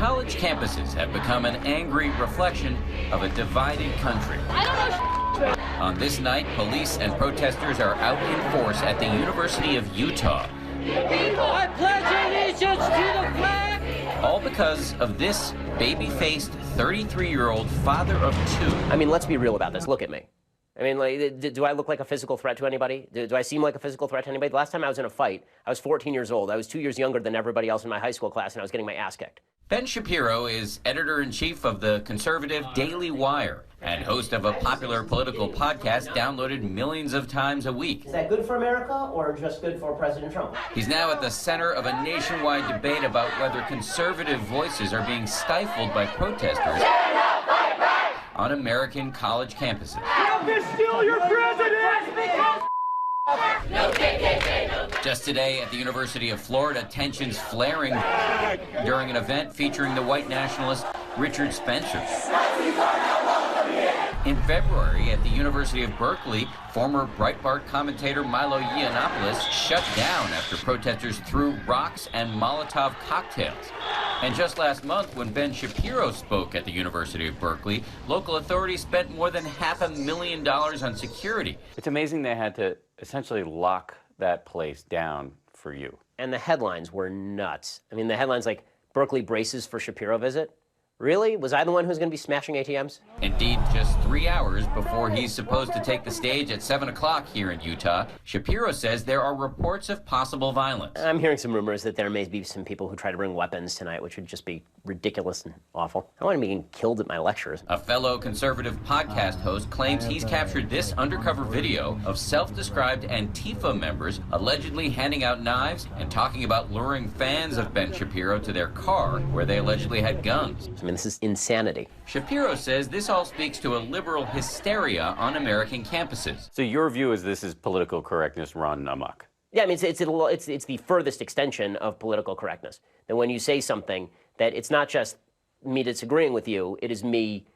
College campuses have become an angry reflection of a divided country. On this night, police and protesters are out in force at the University of Utah. I pledge allegiance to the flag! All because of this baby-faced 33-year-old father of two. I mean, let's be real about this. Look at me. I mean, like, do I look like a physical threat to anybody? Do I seem like a physical threat to anybody? The last time I was in a fight, I was 14 years old. I was 2 years younger than everybody else in my high school class, and I was getting my ass kicked. Ben Shapiro is editor-in-chief of the conservative Daily Wire and host of a popular political podcast downloaded millions of times a week. Is that good for America or just good for President Trump? He's now at the center of a nationwide debate about whether conservative voices are being stifled by protesters on American college campuses. They're still your president! No KKK, no. Just today at the University of Florida, tensions flaring during an event featuring the white nationalist Richard Spencer. In February, at the University of Berkeley, former Breitbart commentator Milo Yiannopoulos shut down after protesters threw rocks and Molotov cocktails. And just last month, when Ben Shapiro spoke at the University of Berkeley, local authorities spent more than $500,000 on security. It's amazing they had to essentially lock that place down for you. And the headlines were nuts. I mean, the headlines like, Berkeley braces for Shapiro visit. Really? Was I the one who's going to be smashing ATMs? Indeed, just 3 hours before he's supposed to take the stage at 7 o'clock here in Utah, Shapiro says there are reports of possible violence. I'm hearing some rumors that there may be some people who try to bring weapons tonight, which would just be ridiculous and awful. I don't want to be getting killed at my lectures. A fellow conservative podcast host claims he's captured this undercover video of self-described Antifa members allegedly handing out knives and talking about luring fans of Ben Shapiro to their car where they allegedly had guns. I mean, this is insanity. Shapiro says this all speaks to a liberal hysteria on American campuses. So your view is this is political correctness run amok? Yeah, I mean, it's the furthest extension of political correctness. That when you say something, that it's not just me disagreeing with you, it is me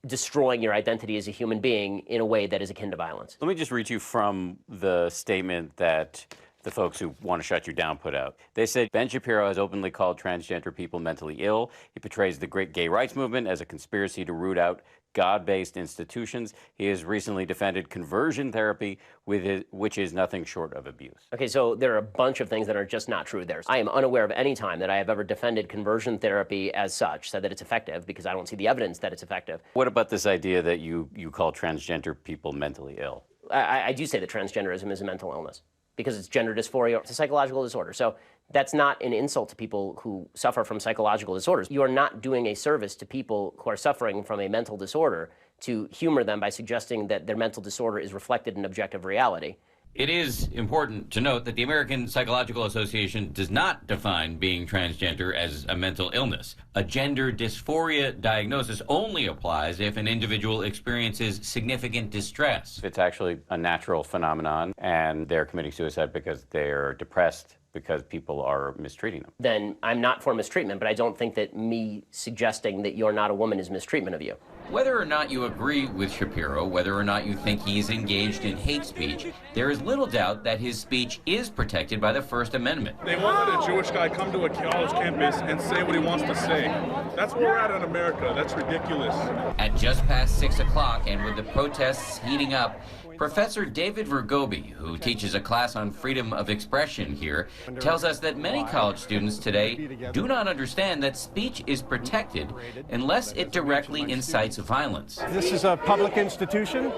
destroying your identity as a human being in a way that is akin to violence. Let me just read you from the statement that the folks who want to shut you down put out. They said, Ben Shapiro has openly called transgender people mentally ill. He portrays the great gay rights movement as a conspiracy to root out God-based institutions. He has recently defended conversion therapy, which is nothing short of abuse. Okay, so there are a bunch of things that are just not true there. I am unaware of any time that I have ever defended conversion therapy as such, said that it's effective, because I don't see the evidence that it's effective. What about this idea that you call transgender people mentally ill? I do say that transgenderism is a mental illness, because it's gender dysphoria. It's a psychological disorder. So that's not an insult to people who suffer from psychological disorders. You are not doing a service to people who are suffering from a mental disorder to humor them by suggesting that their mental disorder is reflected in objective reality. It is important to note that the American Psychological Association does not define being transgender as a mental illness. A gender dysphoria diagnosis only applies if an individual experiences significant distress. It's actually a natural phenomenon, and they're committing suicide because they're depressed because people are mistreating them. Then I'm not for mistreatment, but I don't think that me suggesting that you're not a woman is mistreatment of you. Whether or not you agree with Shapiro, whether or not you think he's engaged in hate speech, there is little doubt that his speech is protected by the First Amendment. They won't let a Jewish guy come to a college campus and say what he wants to say. That's where we're at in America. That's ridiculous. At just past 6 o'clock, and with the protests heating up, Professor David Vergobi, who teaches a class on freedom of expression here, tells us that many college students today do not understand that speech is protected unless it directly incites violence. This is a public institution.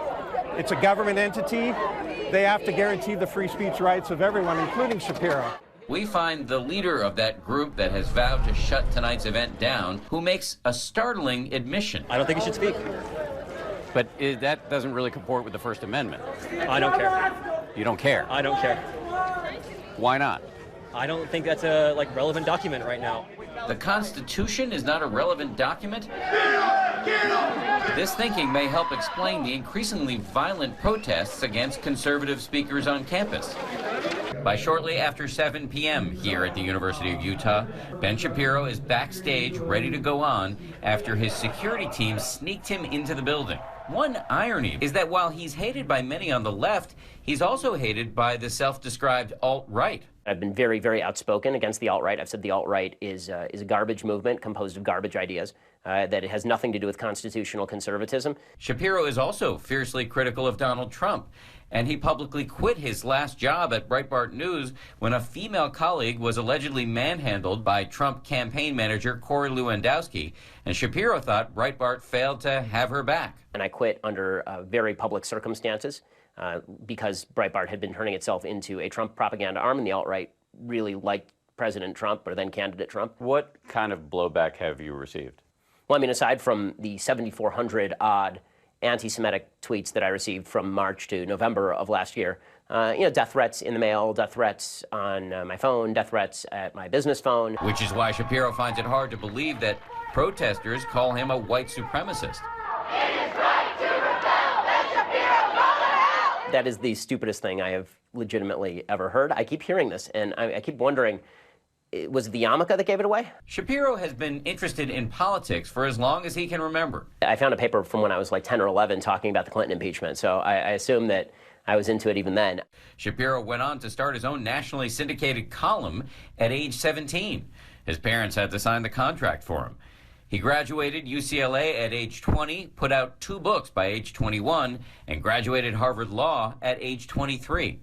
It's a government entity. They have to guarantee the free speech rights of everyone, including Shapiro. We find the leader of that group that has vowed to shut tonight's event down, who makes a startling admission. I don't think he should speak. But that doesn't really comport with the First Amendment. I don't care. You don't care? I don't care. Why not? I don't think that's a relevant document right now. The Constitution is not a relevant document? This thinking may help explain the increasingly violent protests against conservative speakers on campus. By shortly after 7 p.m. here at the University of Utah, Ben Shapiro is backstage ready to go on after his security team sneaked him into the building. One irony is that while he's hated by many on the left, he's also hated by the self-described alt-right. I've been very, very outspoken against the alt-right. I've said the alt-right is a garbage movement composed of garbage ideas, that it has nothing to do with constitutional conservatism. Shapiro is also fiercely critical of Donald Trump, and he publicly quit his last job at Breitbart News when a female colleague was allegedly manhandled by Trump campaign manager Corey Lewandowski, and Shapiro thought Breitbart failed to have her back. And I quit under very public circumstances because Breitbart had been turning itself into a Trump propaganda arm, and the alt-right really liked President Trump, or then candidate Trump. What kind of blowback have you received? Well, I mean, aside from the 7,400 odd anti-Semitic tweets that I received from March to November of last year, death threats in the mail, death threats on my phone, death threats at my business phone. Which is why Shapiro finds it hard to believe that protesters call him a white supremacist. It is right to rebel. Ben Shapiro, call it out. That is the stupidest thing I have legitimately ever heard. I keep hearing this, and I keep wondering, was it the yarmulke that gave it away? Shapiro has been interested in politics for as long as he can remember. I found a paper from when I was like 10 or 11 talking about the Clinton impeachment, so I assume that I was into it even then. Shapiro went on to start his own nationally syndicated column at age 17. His parents had to sign the contract for him. He graduated UCLA at age 20, put out 2 books by age 21, and graduated Harvard Law at age 23.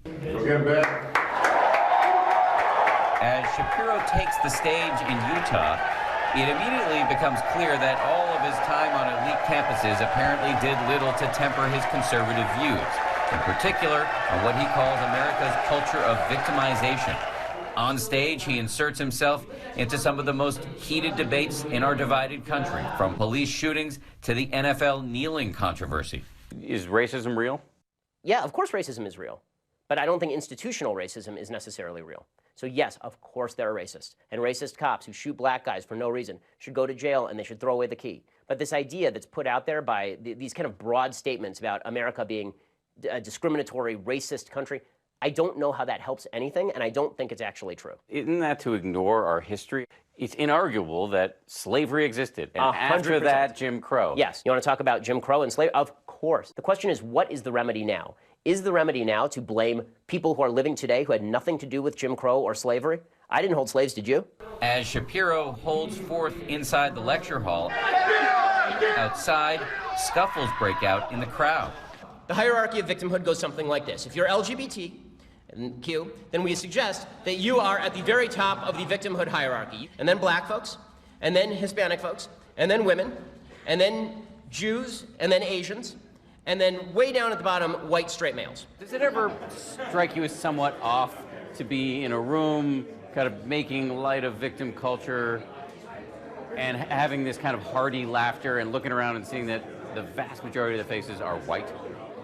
As Shapiro takes the stage in Utah, it immediately becomes clear that all of his time on elite campuses apparently did little to temper his conservative views, in particular on what he calls America's culture of victimization. On stage, he inserts himself into some of the most heated debates in our divided country, from police shootings to the NFL kneeling controversy. Is racism real? Yeah, of course racism is real. But I don't think institutional racism is necessarily real. So yes, of course there are racists. And racist cops who shoot black guys for no reason should go to jail and they should throw away the key. But this idea that's put out there by these kind of broad statements about America being a discriminatory, racist country, I don't know how that helps anything, and I don't think it's actually true. Isn't that to ignore our history? It's inarguable that slavery existed, and 100%. after that, Jim Crow. Yes. You want to talk about Jim Crow and slavery? Of course. The question is, what is the remedy now? Is the remedy now to blame people who are living today who had nothing to do with Jim Crow or slavery? I didn't hold slaves, did you? As Shapiro holds forth inside the lecture hall, outside, scuffles break out in the crowd. The hierarchy of victimhood goes something like this. If you're LGBT, and Q, then we suggest that you are at the very top of the victimhood hierarchy. And then black folks, and then Hispanic folks, and then women, and then Jews, and then Asians, and then way down at the bottom, white straight males. Does it ever strike you as somewhat off to be in a room kind of making light of victim culture and having this kind of hearty laughter and looking around and seeing that the vast majority of the faces are white?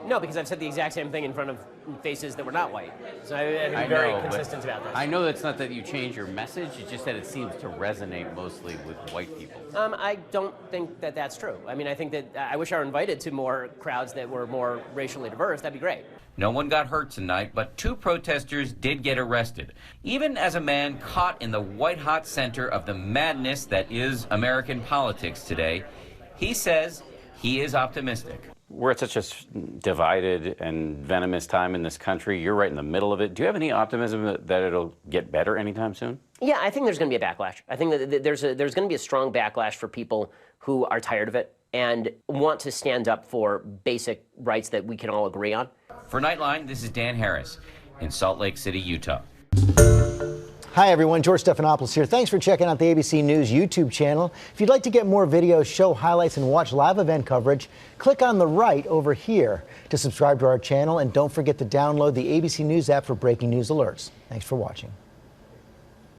No, because I've said the exact same thing in front of faces that were not white. So I've been very consistent about this. I know it's not that you change your message, it's just that it seems to resonate mostly with white people. I don't think that that's true. I mean, I think that I wish I were invited to more crowds that were more racially diverse. That'd be great. No one got hurt tonight, but 2 protesters did get arrested, even as a man caught in the white-hot center of the madness that is American politics today. He says he is optimistic. We're at such a divided and venomous time in this country. You're right in the middle of it. Do you have any optimism that it'll get better anytime soon? Yeah, I think there's going to be a backlash. I think that there's going to be a strong backlash for people who are tired of it and want to stand up for basic rights that we can all agree on. For Nightline, this is Dan Harris in Salt Lake City, Utah. Hi, everyone. George Stephanopoulos here. Thanks for checking out the ABC News YouTube channel. If you'd like to get more videos, show highlights, and watch live event coverage, click on the right over here to subscribe to our channel. And don't forget to download the ABC News app for breaking news alerts. Thanks for watching.